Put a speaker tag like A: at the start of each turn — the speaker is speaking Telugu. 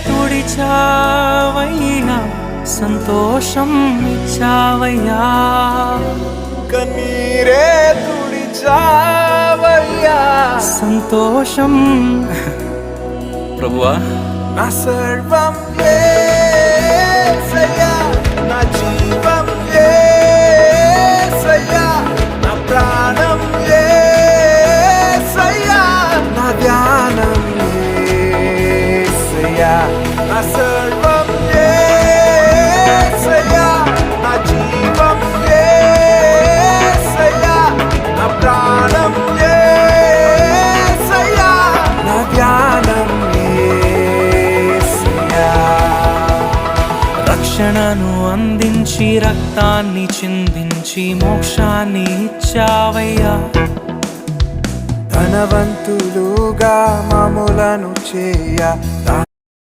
A: తుడిచావయ్యా సంతోషం ఇచ్చావయ్యా
B: కన్నీరే తుడిచావయ్యా
A: సంతోషం ప్రభువా
B: నా సర్వం యేసయ్యా నా జీవం యేసయ్యా నా ప్రాణం యేసయ్యా నా ధ్యానం యేసయ్యా నా సర్వం యేసయ్యా నా జీవం యేసయ్యా నా ప్రాణం యేసయ్యా నా ధ్యానం
A: రక్షణను అందించి రక్తాన్ని చిందించి మోక్షాన్ని ఇచ్చావయ్యా
B: ధనవంతులుగా మమ్ములను చేయ